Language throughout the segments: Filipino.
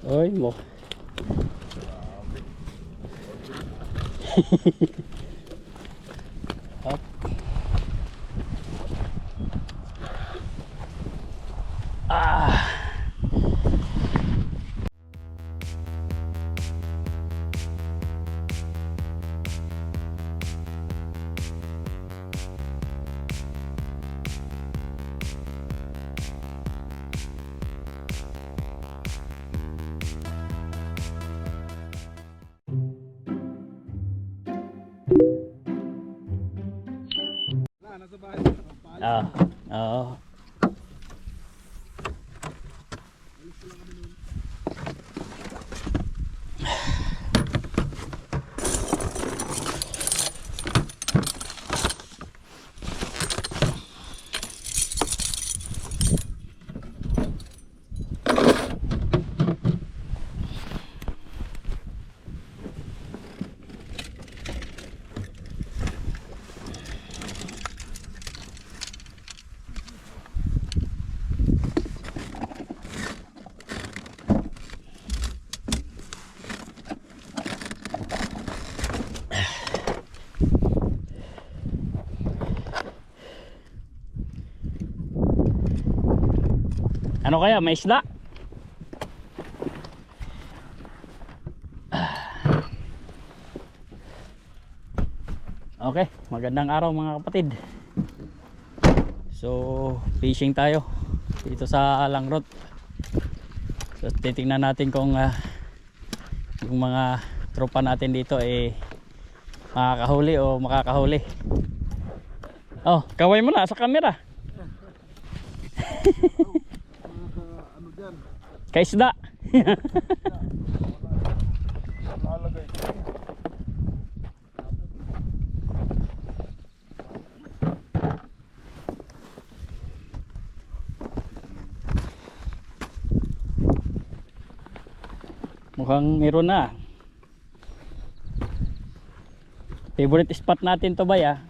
Oy mo. Up. Ah. Oo. Ano kaya, may isda? Okay, magandang araw mga kapatid. So, fishing tayo dito sa Langrot. So, titingnan natin kung yung mga tropa natin dito makakahuli o makakahuli. Oh, kaway mo na sa camera. Kaisda. Mukhang meron na. Favorite spot natin to ba ya?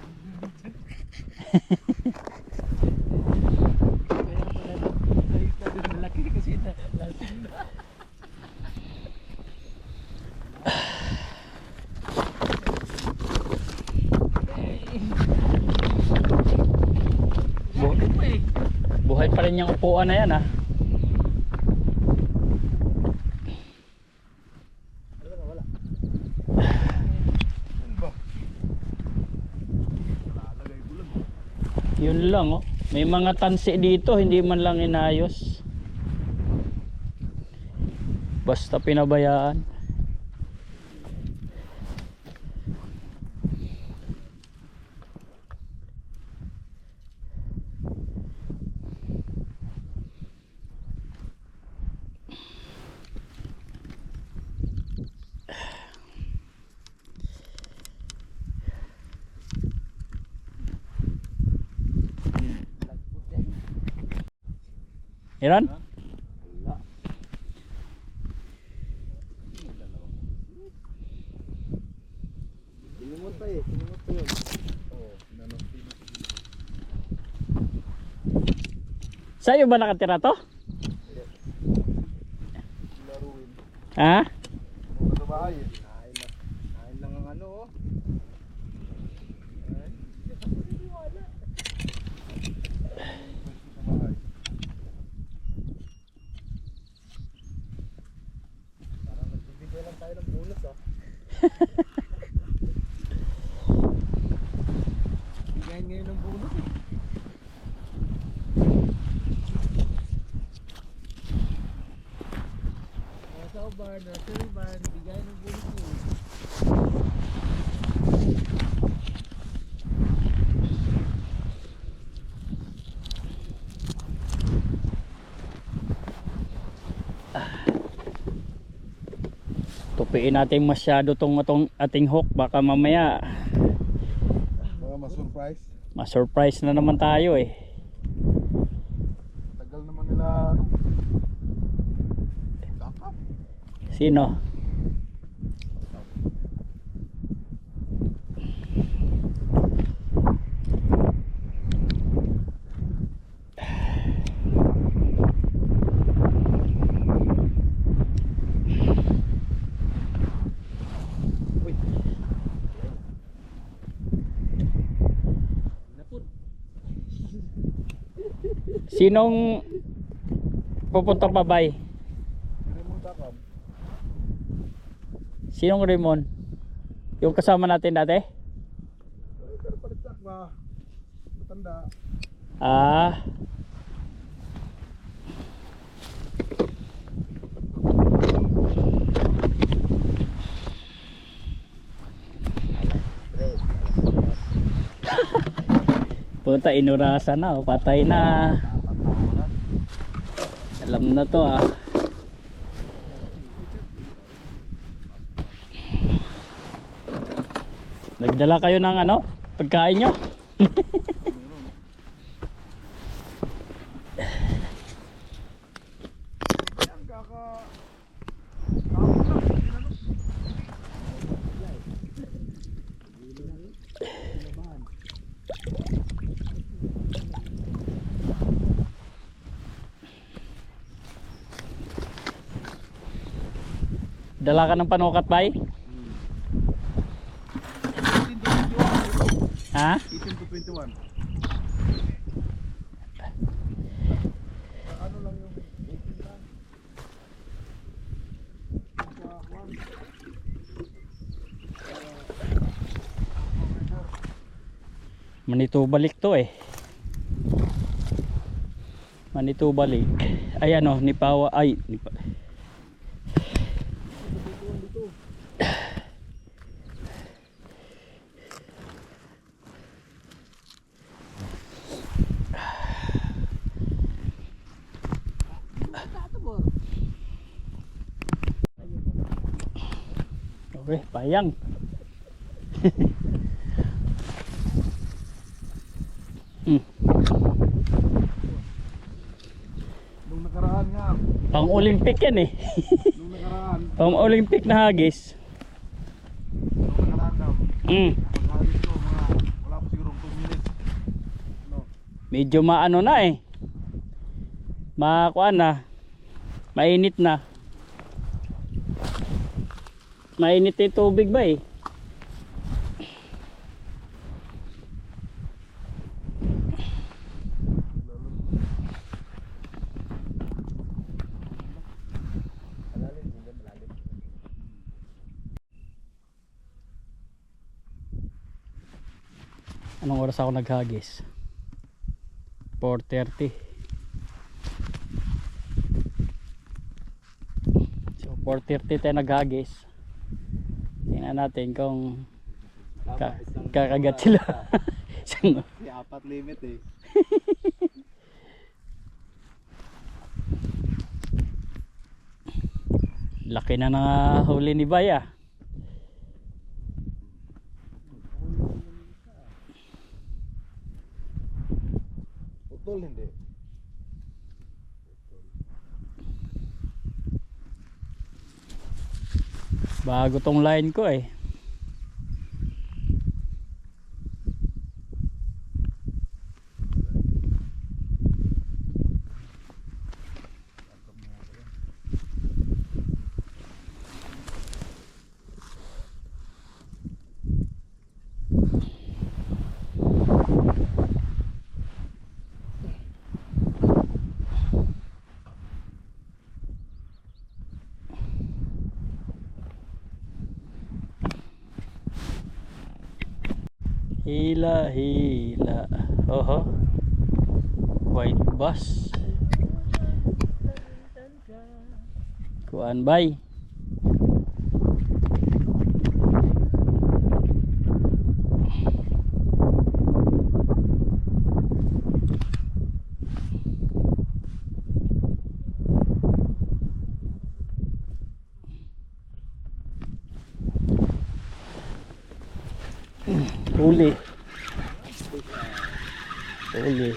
Buhay pa rin yung upuan na yan Yun lang may mga tansi dito hindi man lang inayos, basta pinabayaan. Iran? Sinimot pa yun. Sa'yo ba nakatira to? Ha? Sa bahay eh. Kain lang ang ano Parang nagbibigay lang tayo ng bonus Bigayan ngayon ng bonus Nasa bar, bigayan ng bonus Tupiin natin masyado tong ating hook, baka mamaya mga ma-surprise. Ma-surprise na naman tayo eh. Tagal naman nila ano. Kakap. Sino? Uy. Sinong pupunta pa bay? Hindi mo kakap. Sinong Raymond? Yung kasama natin dati? Pero palitak ba? Matanda. Ah, puta inurasa na, oh, patay na. Alam na to ah. Nagdala kayo ng ano? Pagkain nyo? Yan kaka. Kakap lang. Ano? Dala ka ng panukat bay? 18 to 21. Ha? 18 to 21. Ano lang yung 18 lang. Manito balik to eh. Manito balik. Ay ano, Nipawa ay okay, payang. Nung nakaraan nga. Pang Olympic yan eh. Nung nakaraan. Pang Olympic na hagis. Nung nakaraan daw. Mm. Pagkalis ko mga wala pa siguro 2 minutes. No. Medyo maano na eh. Makuan na. Mainit na. Mainit yung tubig ba eh. Anong oras ako naghagis? 4:30. So 4:30 tayo naghagis. Tingnan natin kung kakagat sila. Isang- Si apat limit eh. Laki na huli ni Baya. Putol hindi. Bago tong line ko eh. Hila, hila. Oho. White bus. Kuan bay. Huli. Huli.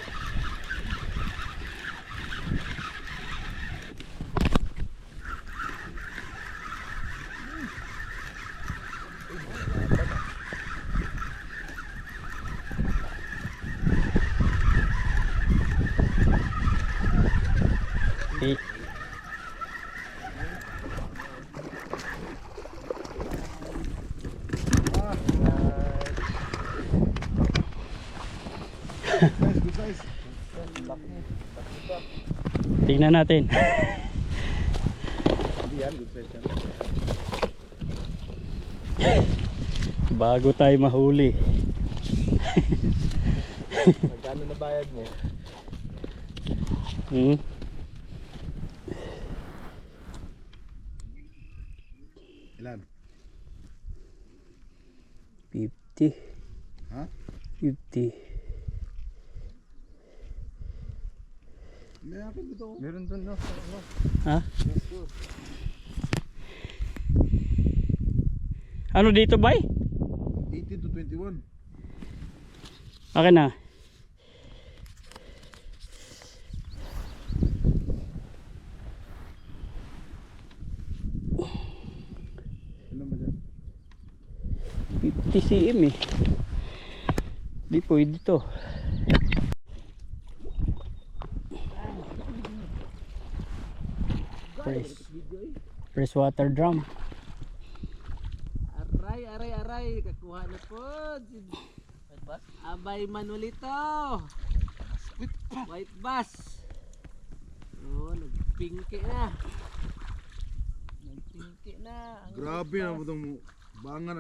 Okay. Good size. Laki. Tingnan natin. Hindi yan, good size yan. Bago tayo mahuli. Magkano na bayad mo? Hmm? Ilan? 50. Ha? 50. Meron doon no. Ha? Ano dito bay? 18 to 21. Akin na. Ano ba dyan? 50 cm eh. Di pwede to. Fresh water drum. Aray, kakuha na po. Abay Manolito. White bass. Oh, nagpingki na. Ang Grabe white na bass. mo itong bangan.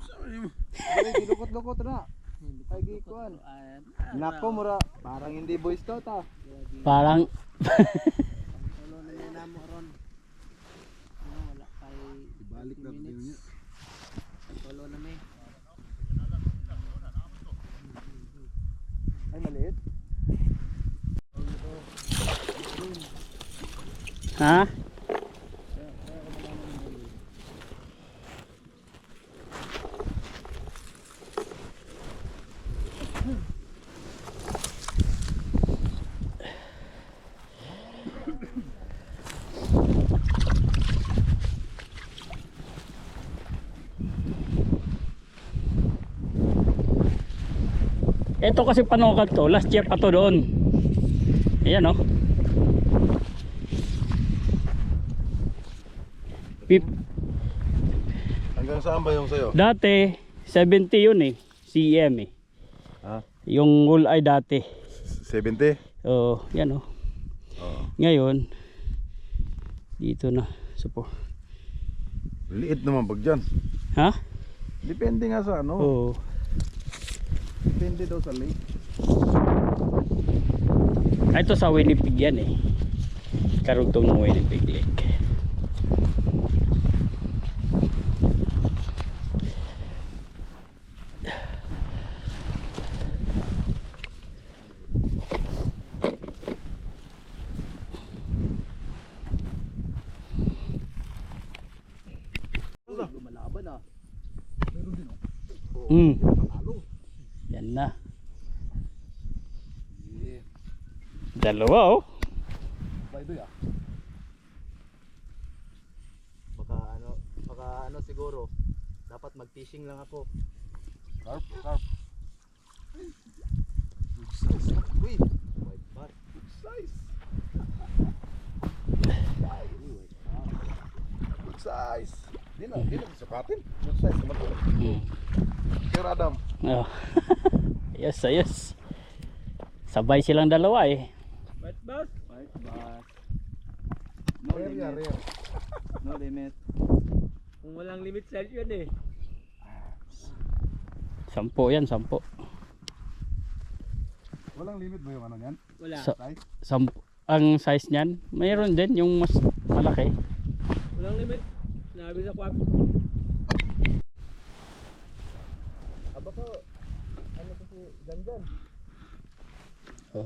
Saan mo? Lukot-lukot na. Ay, gikuan. Nako, mura. Parang hindi boys to ta. Parang Solo na yan namo ron. Wala kay Ibalik na din niya. solo na may. Ay, maliit. ha? Ito kasi panukat to, last year pa to doon. Ayan oh. Hanggang saan ba yung sayo? Dati 70 yun eh, cm eh. Ha? Yung walleye dati. 70? Oh, yan oh. Oo. Ngayon dito na. Supo. Liit naman pag dyan. Ha? Depende nga sa ano. Oo. Depende daw sa lake. Ito sa Winnipeg yan eh. Karugtong ng Winnipeg Lake. Lumalaban ah. Meron din oh. Yan na. Yeah. Dalawa oh. Baidoy ah. Baka ano siguro. Dapat mag-fishing lang ako. Carp, carp. Good size. Uy, white bass. Good size. Good size. Di na sapatin. Good size naman to. Sir Adam. Oh. Yes, ayos. Sabay silang dalawa eh. White bass. White bass. No Rare limit. ya, rare. No limit. Kung walang limit size yun eh. 10 yan, 10. Walang limit ba yung ano yan? Wala. Sa- Size? Ang size niyan, mayroon din yung mas malaki. Walang limit. Sinabi sa kwap. Aba ko, ano kasi ganyan. Oh.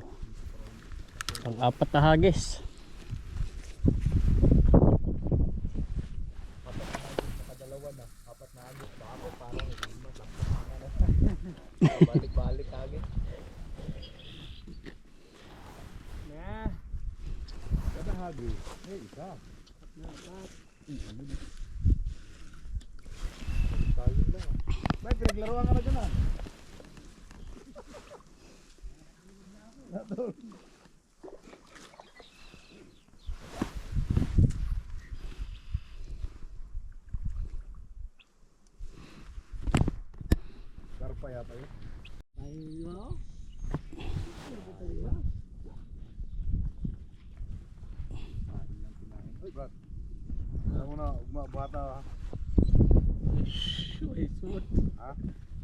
Pang-apat na hagis. Nakadalawa na. Apat na agos pa ako. Parang mas balik-balik agad. Isa. May pinaglaruan ka na dyan ah. Karpa yata yun. Ay, Brad. Alam mo na, ugma, bata ha. Ha?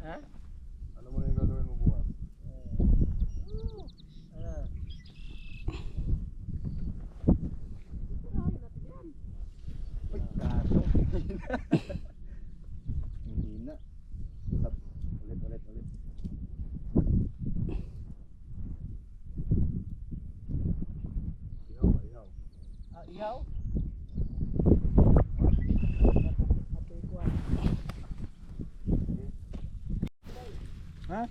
Ha? Alam mo na yung gagawin mo bukas. Ay, kaso. Hindi na. Ulit. Ihaw. Ihaw? Ha?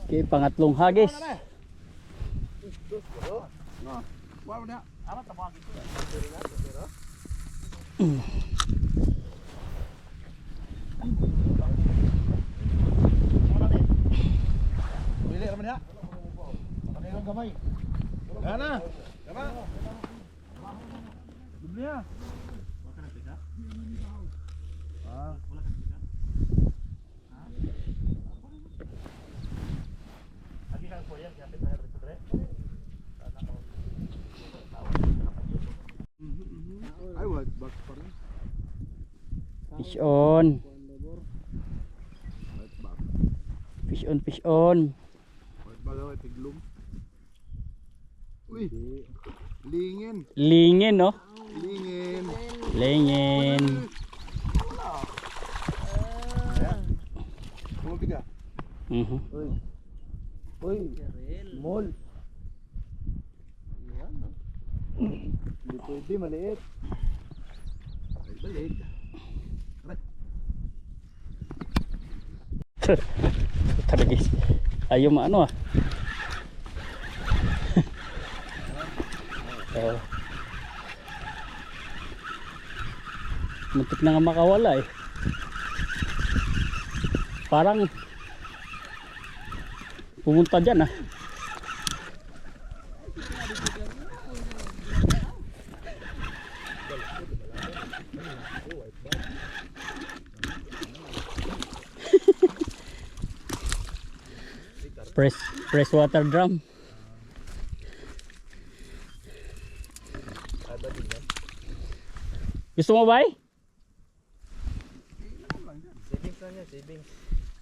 Okay, pangatlong hagis. No. Wow na. Bili naman ya. Pakilang gamay. Gana. Gama. Biblia. Ah. Ay, wag back pa rin. Fish on. Right back. Fish on, fish on. Right back daw, tiglom. Uy. Lingin. Lingin, no? Lingin. Lingin. Kumapit ka. Mhm. Uy, mall. Hindi pwede, maliit. Ay, balik. Talaga. Ayaw maano ah. Oh. Muntik na nga makawala eh. Parang pumunta dyan ah. Press water drum. Gusto mo ba? Savings lang yan, savings.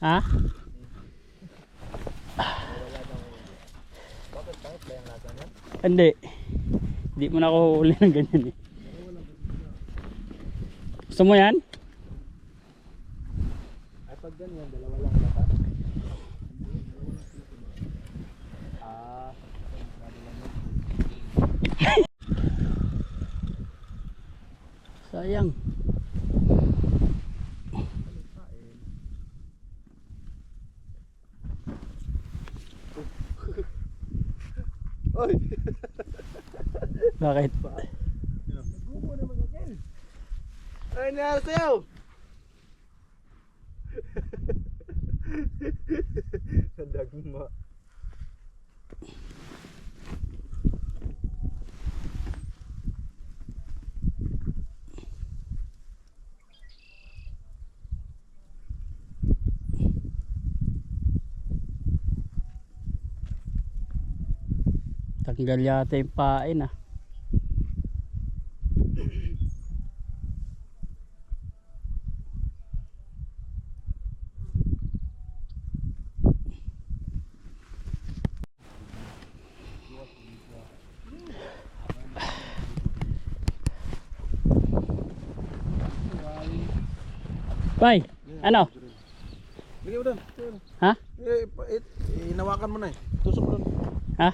Ha? Bakit pangit ba yung lasa niya? Hindi. Hindi mo na ako uli ng ganyan eh. Gusto mo yan? Ay pag ganyan, dalawa lang lasa. Sayang. Oy. Bakit? Ay, nangyari sa'yo? Nadagma. Tanggal yata yung pain ah. Bay, ano? Bigay mo doon. Ha? Hinawakan mo na eh. Tusok doon. Ha?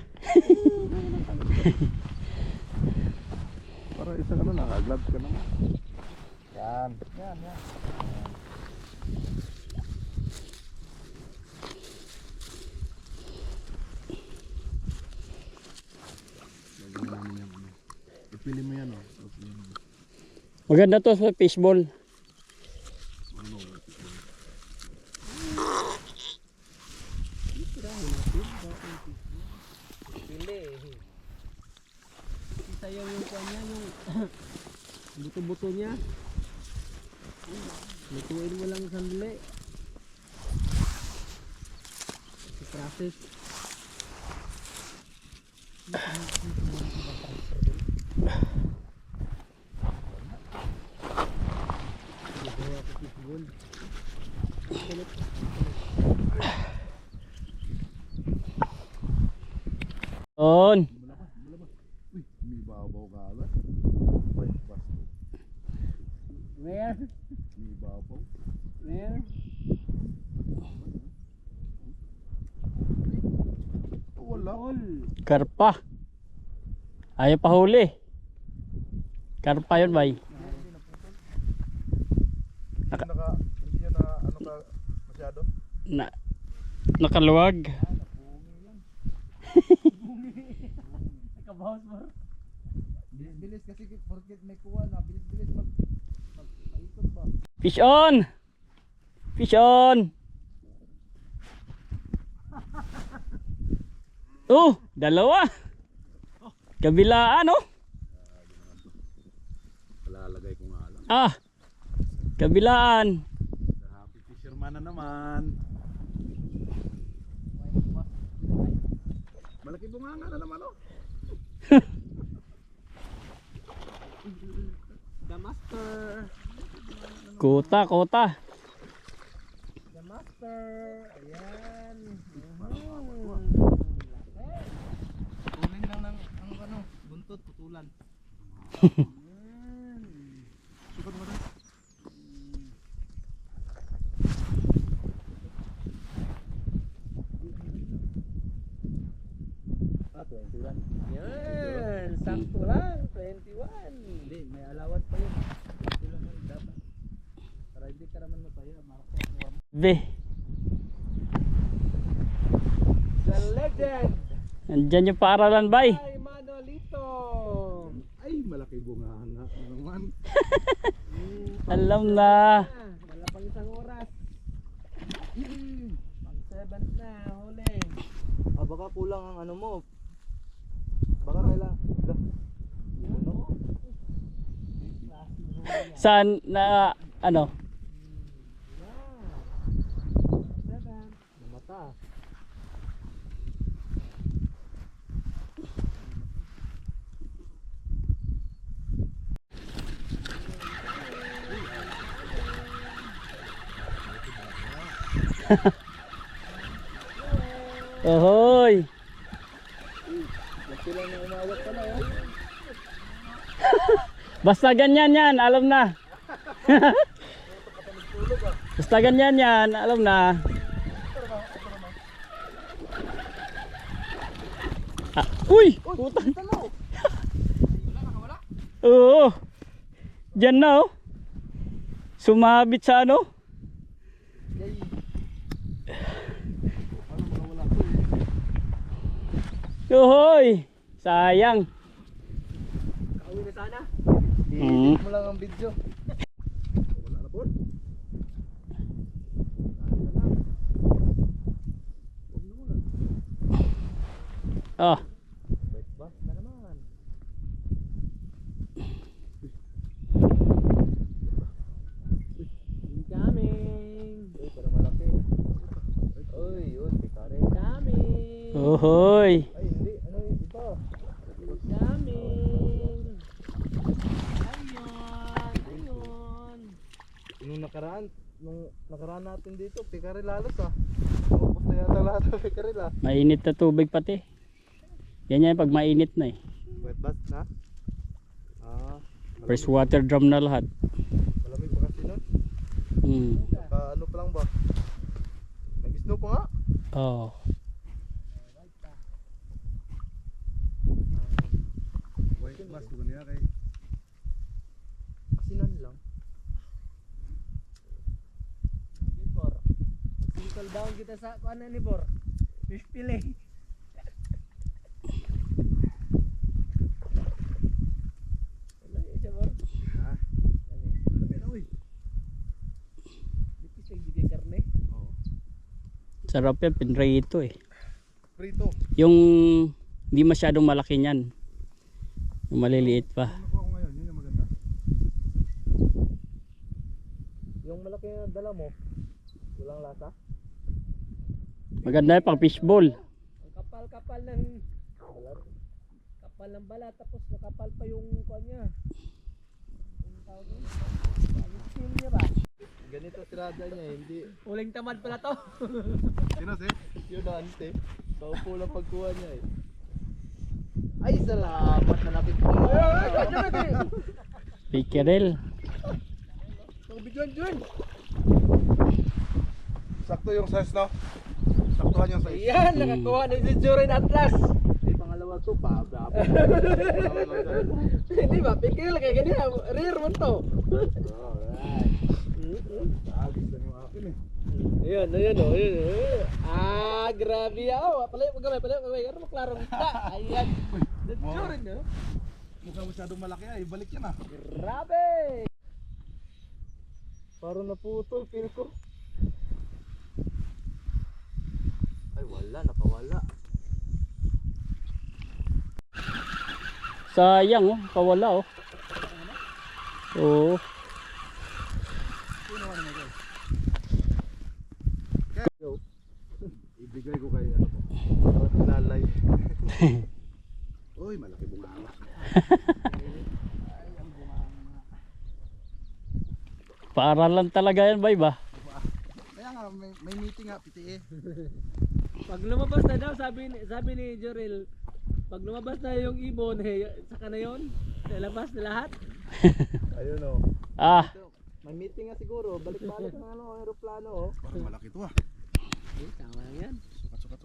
Para isang ano, naka-gloves ka naman. Yan. Lagyan namin yung ano. Pili mo yan, oh. Maganda to sa fishball. Sayaw yung kuha niya, yung buto-buto niya. Lutuin mo lang sandali. I-process. On. Uy, may babaw ka agad. Wait, basta. Where? May babaw. Where? Wala. Karpa. Ayaw pa huli. Karpa yun, bay. Hindi yan na ano ka masyado. Nakaluwag. Nakabawas mo. Bilis-bilis kasi porket may kuha na, bilis-bilis mag-ikot ba? Fish on. Fish on. Oh, dalawa. Kabilaan, oh. Palalagay ko nga lang. Ah. Kabilaan. Happy fisherman na naman. Malaki bunganga na naman, oh. The master. Kota, kota. The master. Ayan. Putulin lang ng ano, buntot, putulan. Sukot mo na. Ah, 21. Yan, sakto lang, 21. Hindi, may allowance pa yun. Ito lang yun, dapat. Para hindi ka naman mataya, marako ang kuha mo. Be. The legend. Andyan yung paaralan, bay. Ay, Manolito. Ay, malaki bunganga na naman. Alam na. Wala pang isang oras. Pang 7 na, huli. Ah, baka kulang ang ano mo. Baka kailangan. Ano? Saan na ano? 7. Mata. Ohoy. Sila na umawat pala, oh. Basta ganyan yan, alam na. Basta ganyan yan, alam na. Ah, uy! Puta. Oo. Diyan na, oh. Sumabit sa ano? Yohoy! Sayang. Kauwi na sana. I-edit mo lang ang video. Wala na po. Oh. Wait, bas na naman. Incoming. Uy, para malaki. Uy, yun, pikare. Incoming. Ohoy. Ay, hindi. Ano yung iba? Incoming. Ayun. Ayun. Nung nakaraan natin dito, pikare lalos ah. Tapos na yata lahat ng pikare la. Mainit na tubig pati. Ganyan pag mainit na eh. Wet bas na? Ah, Fresh water drum na lahat. malamig pa kasi nun. Ano pa lang ba? Nag-snow pa nga. Oh. White bus ko niya kay Asinan lang. Bor. Mag-circle down kita sa kuan ni Bor. Fish fillet. Sarap yan, pinrito eh. Prito. Yung hindi masyadong malaki niyan. Yung maliliit pa. Ano nakuha ko ngayon? Yun yung maganda. Yung malaki na dala mo, walang lasa. Maganda yung pang fishball. Ang kapal-kapal ng kapal ng balat tapos nakapal pa yung kuan niya. Yung tawag yun. Yung skin niya ba? Ganito tirada niya, hindi. Uling tamad pala to. Sino si? Yun na ante. Paupo lang pagkuha niya eh. Ay, salamat na natin po. Pickerel. Bigyan dyan. Sakto yung size, no? Saktuhan yung size. Ayan, nakakuha ni si Jorin Atlas. Eh, pangalawa to, baba. Hindi ba? Pikil kayak gini, rare mo to. Agis lang yung akin eh. Ayan, ayan o, ayan o. Ah, grabe ako. Palay, pagkamay. Ano maklarong ta? Ayan. Si Jorin o. Mukhang masyadong malaki ay. Balik yan ah. Grabe. Parang naputol, feel ko. Ay, wala, napawala. Sayang oh, kawala oh. Oo. Ibigay ko kay ano po. Lalay. Uy, malaki bunganga. Paaralan talaga yan, bay ba? Kaya nga, may meeting nga, PTA. Pag lumabas na daw, sabi ni Jorel, pag lumabas na yung ibon, saka na yun, lalabas na lahat. Ayun o. Ah, May meeting nga siguro. Balik-balik ng ano, aeroplano o. Parang malaki to ah. Tama lang yan. Sukat.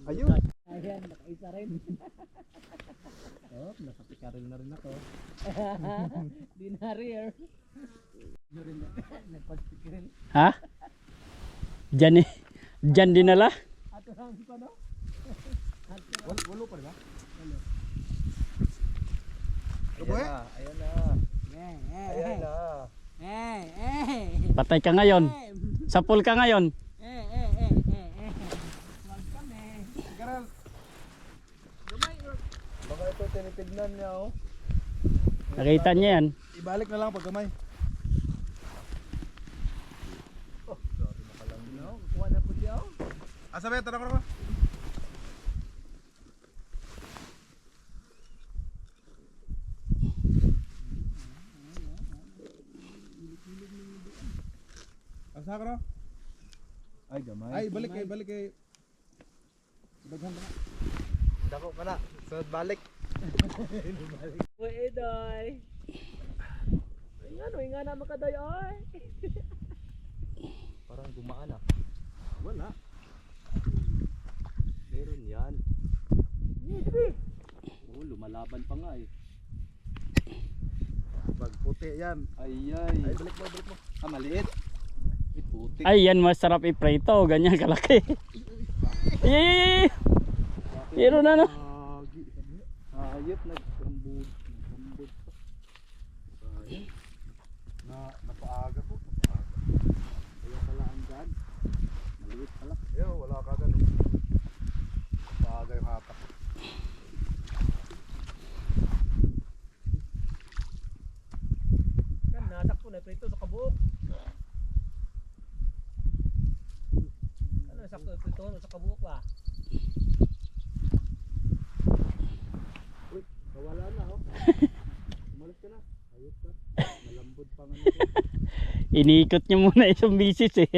Ayun. Ayan, nakaisa rin. Oh, nasapikaril na rin ako. Di na rare. Jorel, nagpagpikirin. ha? Diyan dinala? Ato lang pa no? Walo pa rin ba? Ayan na. Ayan na. Patay ka ngayon. Sapul ka ngayon. Wag kami. Karal. Baka ito tinitignan niya o. Nakita niya yan. Ibalik na lang pag kamay. Kuha na po siya. Asabe, tara ko. Asa ka no? Ay, gamay. Ay, balik kay. Daghan ba? Dako ka na. Sunod balik. Uy, Edoy. Inga na makaday, oy. Parang gumaan ah. Wala. Meron yan. Oh, lumalaban pa nga eh. Pag puti yan. Ay, Balik mo. Ah, maliit. Ay, putik. Ay, yan masarap iprito. Ganyan kalaki. Ay! Pero na no. Hayop, nagkambod. Napaaga to. Kaya pala ang dad. Maliit pala. Yo, wala ka agad. Napaaga yung hatak. Kan nasak po na ito sa kabuok. Ano sakto ito sa kabuok ba? Uy, kawala na oh. Umalis ka na. Hayop ka. Malambot pa nga. Iniikot niya muna isang bisis eh.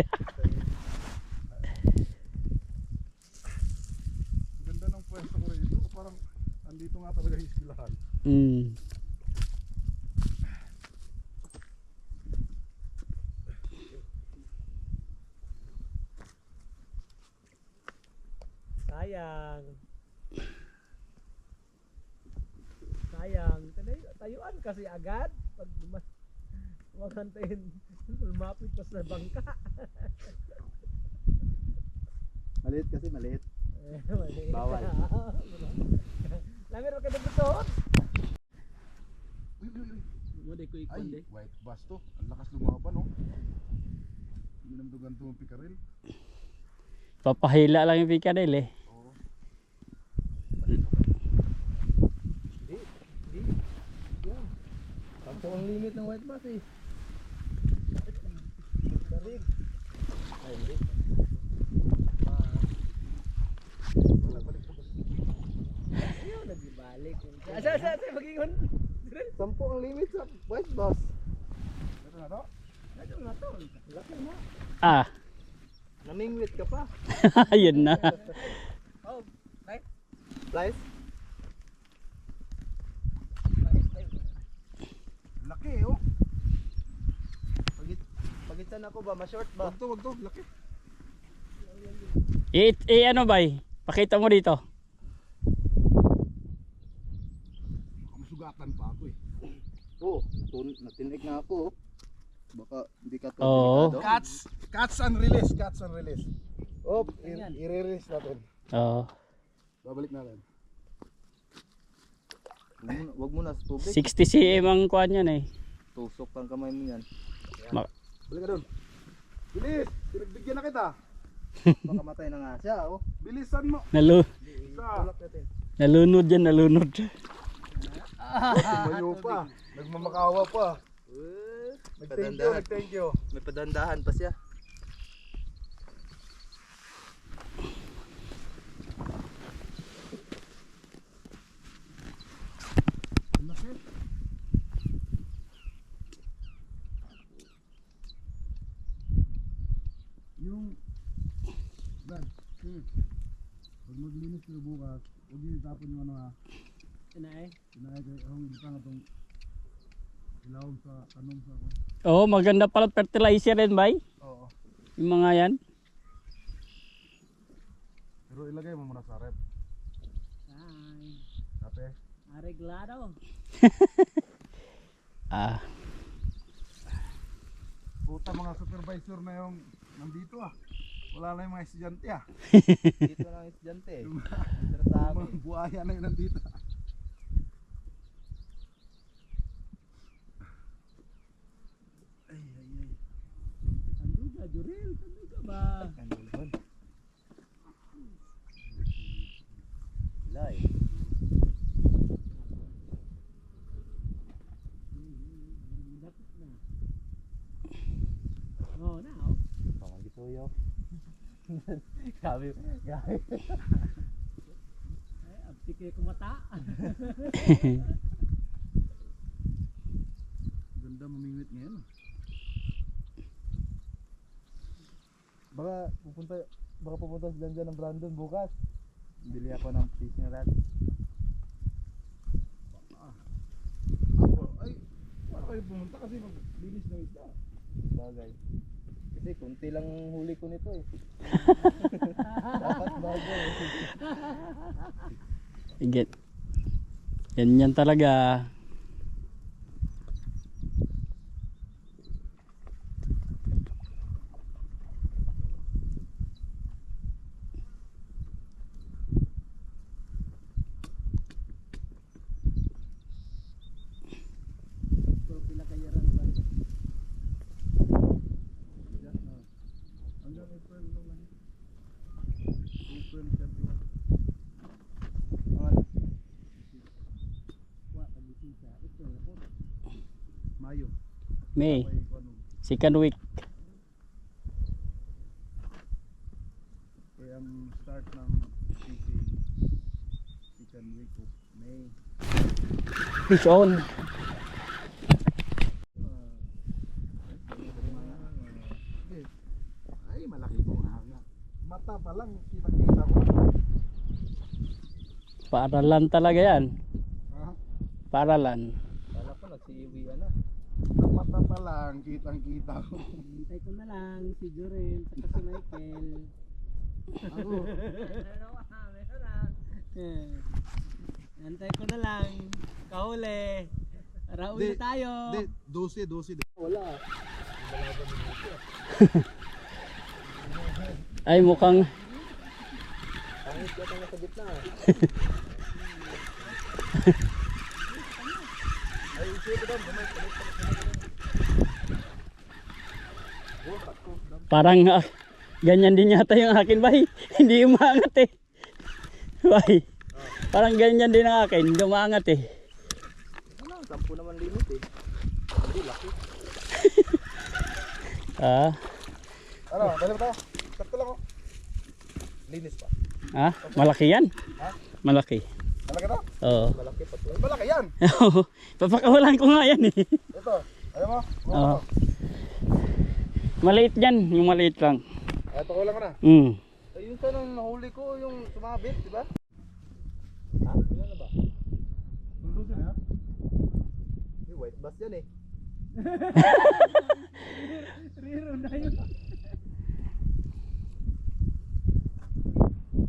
Ganda ng pwesto ko rito. Parang andito nga talaga yung iskilahan. Mm. Sayang. Tayuan kasi agad pag magantayin lumapit pa sa bangka. Maliit kasi, maliit. Maliit. Bawal. Lamir ka dito. Uy. Mo de ko Ay, ikon de. white bass to. Ang lakas lumaban oh. Hindi naman to ganito ang pikaril. Papahila lang yung pikanil eh. Sampo ang limit ng white bass eh. Darig. Ay, hindi. Ayaw, nagbibalik. Asa, mag-ingon. Sampo ang limit sa white bass. Ito na to. Ito na to. Laki mo. Ah, Namingwit ka pa. ayun na. Oh, right? Slice? Laki oh. Pagitan ako ba? Ma-short ba? Wag to. Laki. Ano ba? Pakita mo dito. Masugatan pa ako eh. Oo. Natinik na ako. Baka hindi ka to Oo. delikado. Catch and release. Catch and release. Oh, Ganyan. i-release natin. Oo. Babalik natin. Wag mo na sa tubig. 60 cm ang kuhan yan eh. Tusok ang kamay mo yan. Balik ka doon. Bilis! Pinagbigyan na kita. Baka matay na nga siya. Oh. Bilisan mo. Isa. Tulak natin. Nalunod yan, nalunod. Tumayo pa. Nagmamakawa pa. Padandahan. Thank you. May padandahan pa siya. Laki. Yung Brad, pag maglinis kayo bukas, huwag niyo itapon yung ano ha. Tinay. Kinahay kayo, hindi pa nga itong ilawag sa tanong sa ako. Oo, maganda pala fertilizer rin ba? Oo. Yung mga yan. Pero ilagay mo muna sa rep. Ay, Kape. areglado. Ah, Puta mga supervisor na yung nandito ah. Wala na yung mga estudyante ah. Dito na ang estudyante eh. Dito na sa amin. Mga buhaya na yung nandito. Sanduga, Jurel. Sanduga ba? Lay. Dapat na. Oh, na oh. Pamagituyo. Grabe. Ay, abti kayo kumata. Ganda mamingwit ngayon ah. Baka pupunta si dyan ng Brandon bukas. Bili ako ng fishing rod. Ay, wala kayo pumunta kasi maglinis ng isda. Bagay. Kasi kunti lang huli ko nito eh. Dapat bagay. Get. Yan talaga. So, pila kayo rin ba? Hanggang April lang lang. April 31. Wa, pag-isisa. Ito, ako. Mayo. May. May ano. Second week. Kaya ang start ng fishing second week of May. Fish on. Ay, malaki po nga. Mata pa lang, kita-kita ko. Paaralan talaga yan. Ha? Paaralan. Kala ko nagsiiwian na. Mata pa lang, kitang-kita ko. Hintay ko na lang si Jurel at si Michael. Ako, Meron na. Hintay ko na lang. Kahuli. Para uwi Di- tayo. di, 12. Wala. Ay, mukhang Ang isda ka nasa gitna. Ay, isip ko parang Ganyan din yata yung akin, bay. Hindi umaangat eh. Bay. Parang ganyan din ang akin, hindi umaangat eh. Ano, 10 naman limit eh. Hindi, laki. Ah, Ano, dali ba tayo? Sakto lang oh. Linis pa. malaki yan. Ha? Malaki. Malaki to? Oo. Malaki pa to. Malaki yan. Papakawalan ko nga yan eh. Ito, ayaw mo? Oo. Maliit yan, yung maliit lang. Ay, pakulang ko na. Ayun sa nang nahuli ko, yung sumabit, di ba? Ha? Ano na ba? Lulusin ha? Yung white bass yan eh. Riro na yun.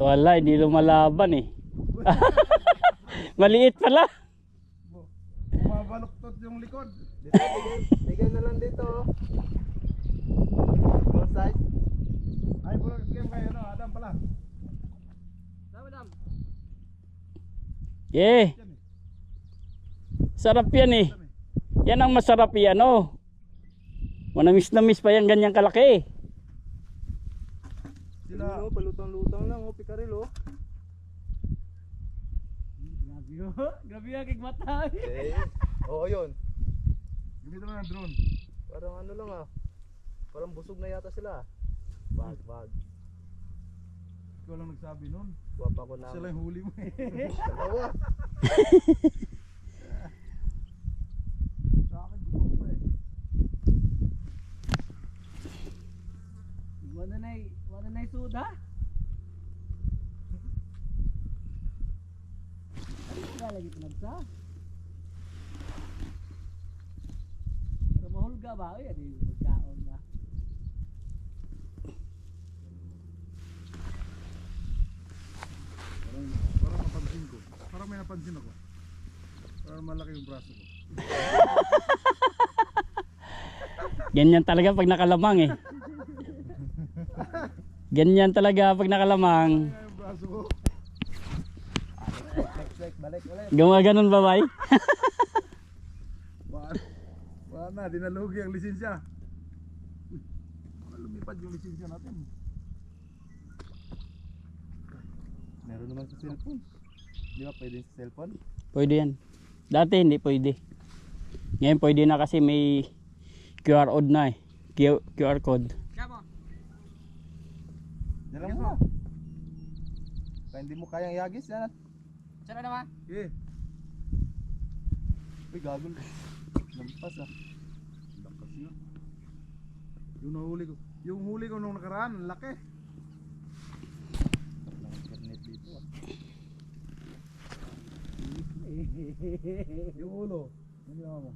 Wala, hindi lumalaban eh. Maliit pala. Bumabaluktot yung likod. Dito, bigay na lang dito. Full size. Ay, bulang game kayo, no? Adam pala. Dam. Yeah. Sarap yan eh. Yan ang masarap yan oh. Manamis na miss pa yan ganyang kalaki. Sila, oh, palutang-lutang lang, oh, pikaril, oh. Grabe yun. Grabe yung aking mata. Eh, oo yun. Gamitin mo ng drone. Parang ano lang ah. Parang busog na yata sila. Wag. Ikaw lang nagsabi nun. Wapa ko na. Sila yung huli mo eh. Dalawa. Sa akin, gusto ko eh. Wala na suda. Ano lagi pinagsa? Pero mahulga ba? Ay, adi magkaon na. Parang napansin ko. Parang may napansin ako. Parang malaki yung braso ko. Ganyan talaga pag nakalamang eh. Ganyan talaga pag nakalamang. Ay, yung braso ko. Balik ulit. Gumaganon ba bay? Wala na, dinalugi ang lisensya. Uy, baka lumipad yung lisensya natin. Meron naman sa cellphone. Di ba pwede sa cellphone? Pwede yan. Dati hindi pwede. Ngayon pwede na kasi may QR code na eh. QR code. Diyan mo. Kaya hindi mo kayang yagis yan. Saan naman? Okay. Uy, gagol. Lampas ah. Lakas nga. Yung nahuli ko. Yung huli ko nung nakaraan, ang laki. Ang internet dito ah. Yung ulo. Ano ginawa mo?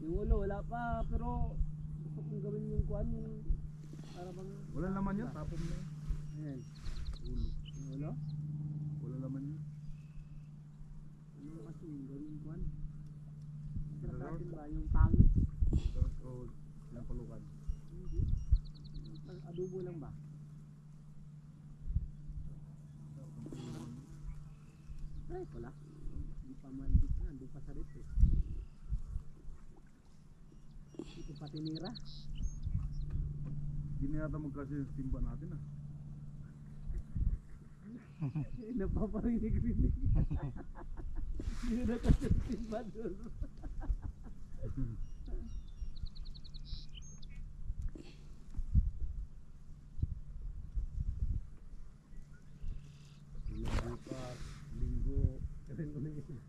Yung ulo wala pa, pero gusto kong gawin yung kuan yung para bang Wala naman yun. Tapon mo yun. ayan. Ulo. Yung ulo? Wala naman yun. Ano kasi yung gawin yung kuan? Sarap. Sarap natin ba yung tangi? Tapos o ng palukan. Hindi. Ang adobo lang ba? Ay, wala. Hindi pa maligit na, hindi pa sarit eh. Ito pa tinira. Hindi na yata magkasi yung timba natin ah. Napaparinig-rinig. Hindi na kasi timba doon. Bukas, linggo. Kaya ko na yun.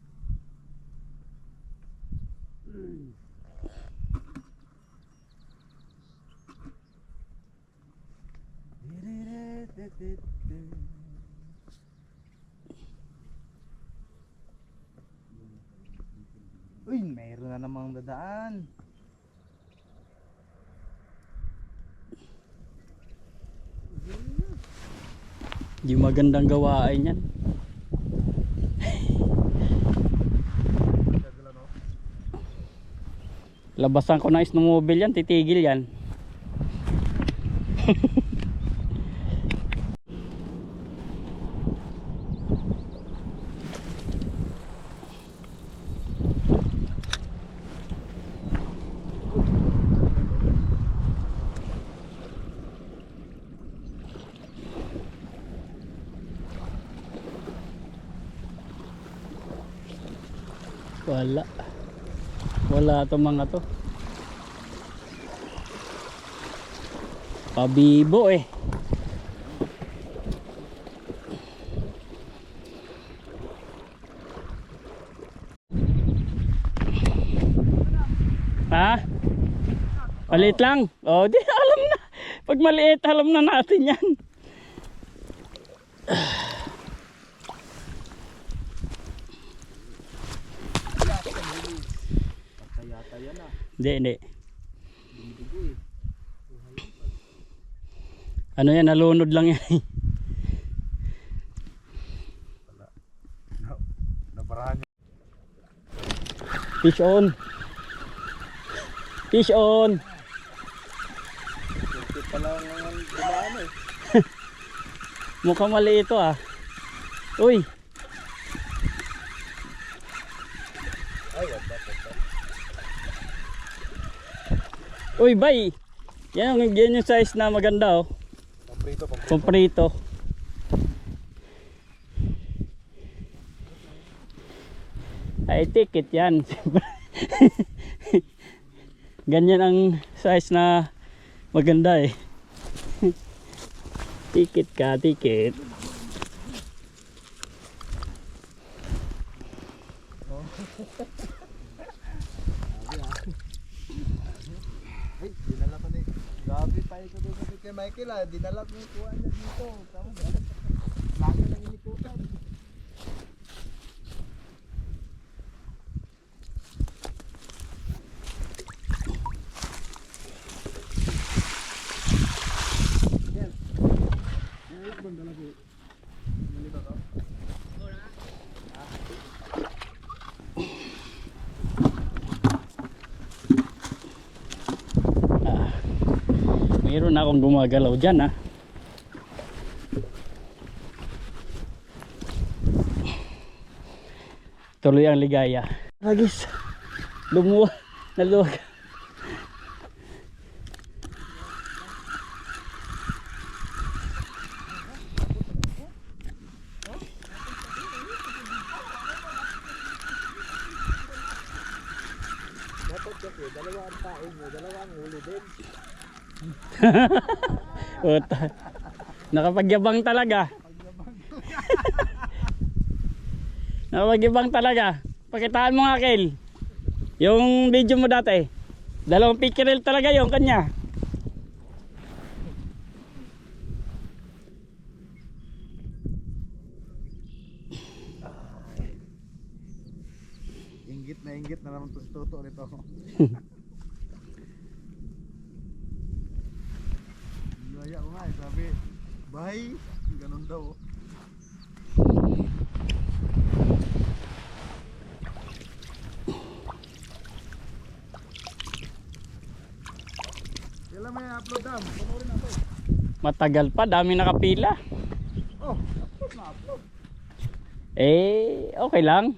Uy, mayroon na namang dadaan. Di magandang gawain yan. Labasan ko na snowmobile yan, titigil yan. Wala. Wala itong mga to. Pabibo eh. Ha? Maliit lang? Oh, di alam na. Pag maliit, alam na natin yan. Hindi, hindi. Ano yan, nalunod lang yan. Nabarahan niya. Fish on. Fish on. Ito pala ang dumaan eh. Mukhang mali ito ah. Uy. Ay, wala. Uy, bay. Yan yung size na maganda oh. Pamprito. Pamprito. Ay, ticket yan. Ganyan ang size na maganda eh. Ticket ka, ticket. Ay, dinala pa ni. Grabe pa ito doon kay Michael ah. Dinala ko yung kuha niya dito. Tama ba? Lagi nang inikutan. Mayroon akong gumagalaw dyan ah. Tuloy ang ligaya. Agis. Lumuwa. Naluwag. Dapat kasi, dalawa ang taon mo, dalawa ang huli din. Uta. Nakapagyabang talaga. Nakapagyabang talaga. Pakitaan mo nga, Kel. Yung video mo dati. Dalawang pickerel talaga yung kanya. Inggit na naman to si Toto nito. Gaya ko nga eh, sabi, bye, ganun daw. Kailan may upload dam? Panoorin nato. Matagal pa, dami nakapila. Oh, na-upload. Eh, okay lang.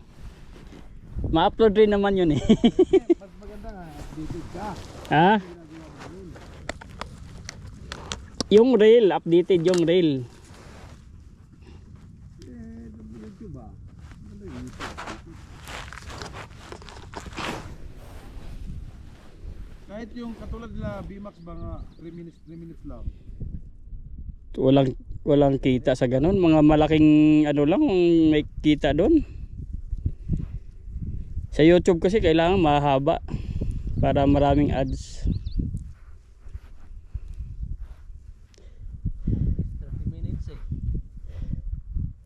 Ma-upload rin naman yun eh. Mas maganda nga, updated ka. Ha? Yung reel, updated yung reel. YouTube ba? Ano yung YouTube? Kahit yung katulad nila BMAX ba nga 3 minutes lang. Walang kita sa ganun. Mga malaking ano lang may kita doon. Sa YouTube kasi kailangan mahaba para maraming ads. 30 minutes eh.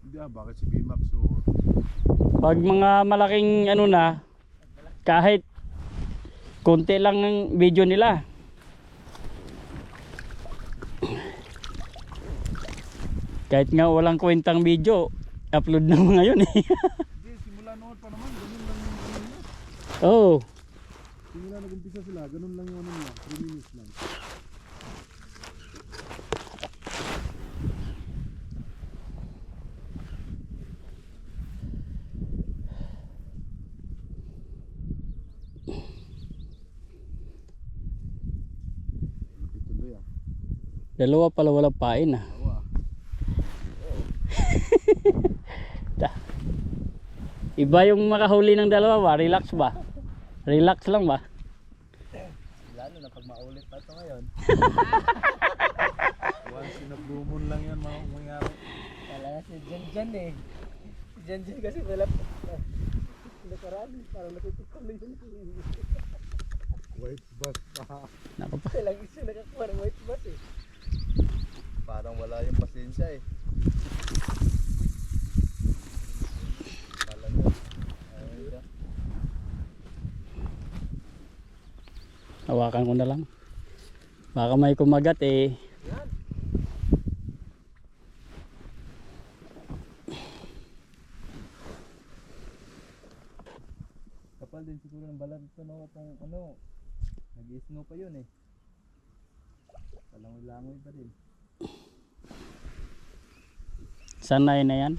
Hindi bakit si BMAX so Pag mga malaking ano na, kahit konti lang ng video nila. Kahit nga walang kwentang video, upload na mga yun eh. hindi, simula noon pa naman, ganun lang yung ano nila. Oh, Simula nag-umpisa sila, ganun lang yung ano nila, 3 minutes lang. Lupit tuloy ah. dalawa pala walang pain ah. Tawa. Da. Iba yung makahuli ng dalawa ba? Relax ba? Relax lang ba? Lalo na pag maulit pa ito ngayon. Once in a blue moon lang yan mga mangyari. Kala si Jan eh. Si Jan kasi wala nakaraan. Parang natutukan na yun. White bass pa. Naku pa. Kailang isa nakakuha ng white bass eh. Parang wala yung pasensya eh. Kala mo. Ayun siya. Hawakan ko na lang. Baka may kumagat eh. Kapal din siguro ng balat ito no, kung ano, nag-snow pa yun eh. Palangoy-langoy pa din. Sanay na yan.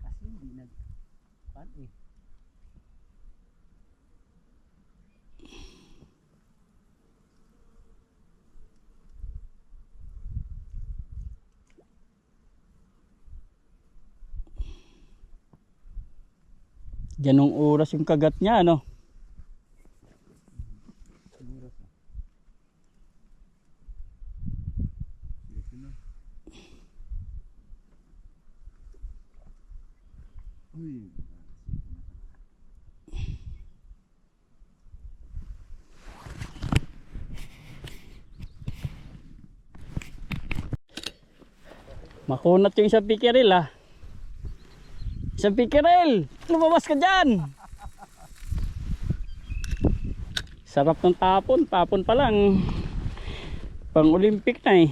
Kasi hindi nagpan eh. Ganong oras yung kagat niya ano. Uy. Makunat yung isang pikiril ah. Isang pikiril! Lumabas ka dyan! Sarap ng tapon. Tapon pa lang. Pang Olympic na eh.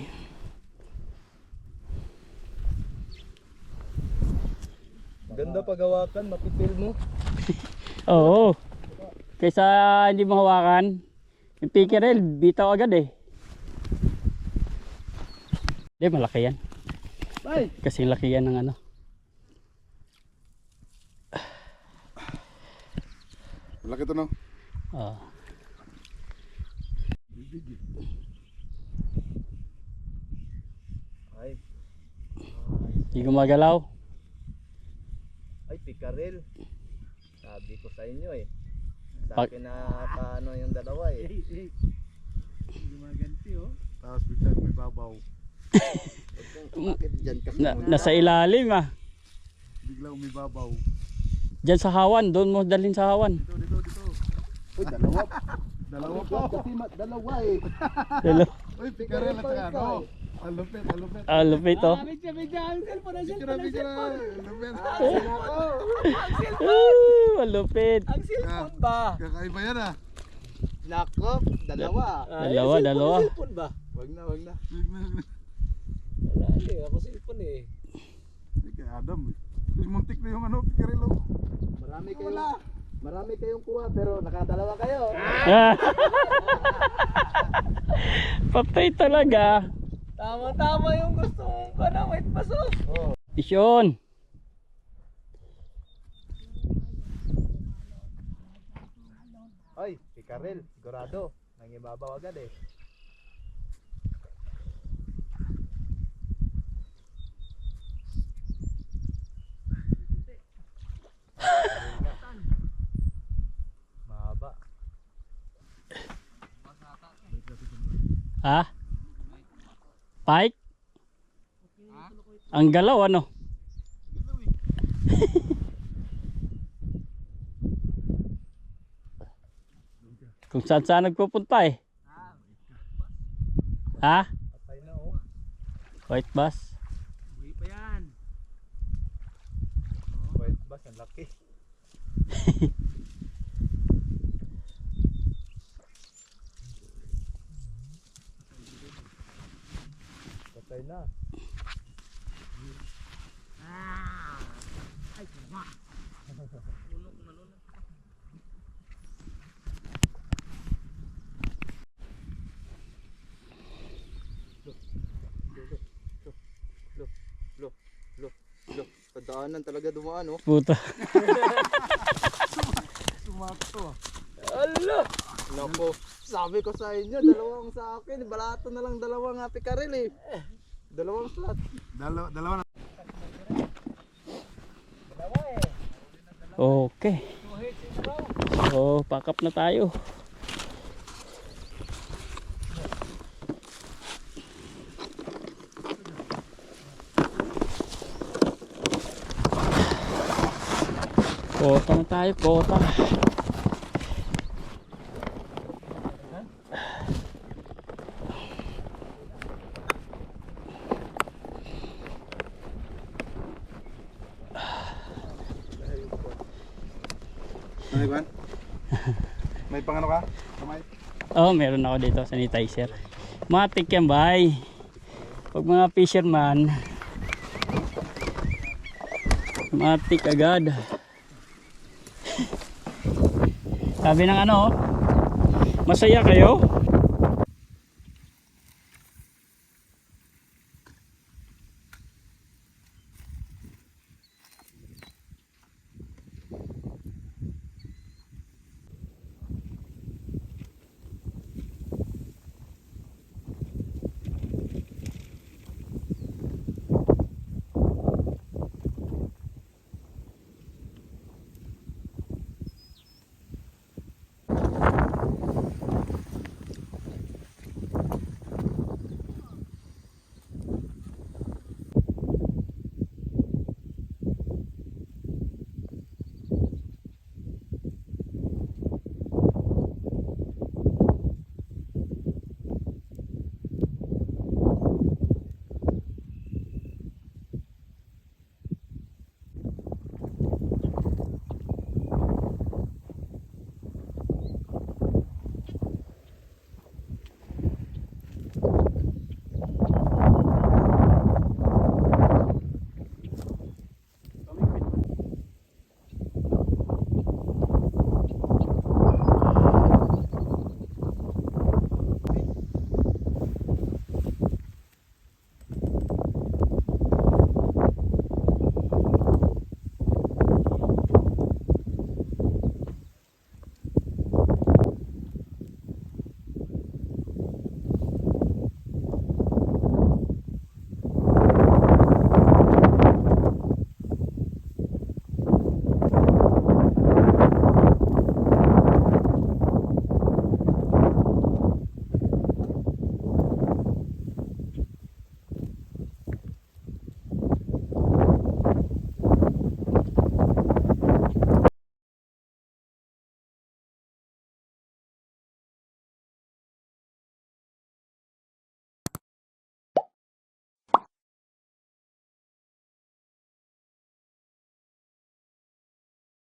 Ganda paghawakan, mapipil mo. Oo. Kaysa hindi mo hawakan. Yung pikiril, bitaw agad eh. Hindi, malaki yan. Ay! Kasing laki yan ng ano. Malaki to no? Oo. Ay, Hindi gumagalaw. ay pikarel. Sabi ko sa inyo eh. Sa Pag- akin na paano yung dalawa eh. Gumaganti oh. Tapos biglang may babaw. Bakit dyan ka Nasa ilalim ah. Biglang may babaw. Diyan sa hawan. Doon mo dalhin sa hawan. Dito. Uy, dalawa. Dalawa pa. Kasi dalawa eh. Hello. Uy, pikarel at saka ano. Alupit. Ah, lupit oh. Medyo ang cellphone, ang Picture cellphone, ang Alupit. Malupit. Ang cellphone ba? Kakaiba yan ah. Nakop, dalawa. Dalawa, yung cellphone, dalawa. ang cellphone ba? Wag na. Wala eh, ako cellphone eh. Kay Adam eh. Tapos muntik na yung ano, pikarel oh. Marami kayong kuha pero nakadalawa kayo. Ah. Patay talaga. Tama-tama yung gusto mong ka na, white bass oh. Isyon. Ay, pikarel, sigurado. Nangibabaw agad eh. Mahaba. Ha? Pike? Ang galaw ano? Kung saan nagpupunta eh. Ha? Patay na oh. White bass. Hindi pa yan. White bass, ang laki. Patay na. Kadaanan talaga dumaan, oh. Puta. Sumakto. Ala! Nako, sabi ko sa inyo, dalawang sa akin. Balato na lang dalawang Happy Karel eh. Dalawang slot. Dalawa na. Okay. So, pack up na tayo. Kota na tayo, kota. Ano Ivan? May pangano ka? Kamay? Oh, meron ako dito, sanitizer. Matik yan, bay. Pag mga fisherman, matik agad. Sabi ng ano, masaya kayo?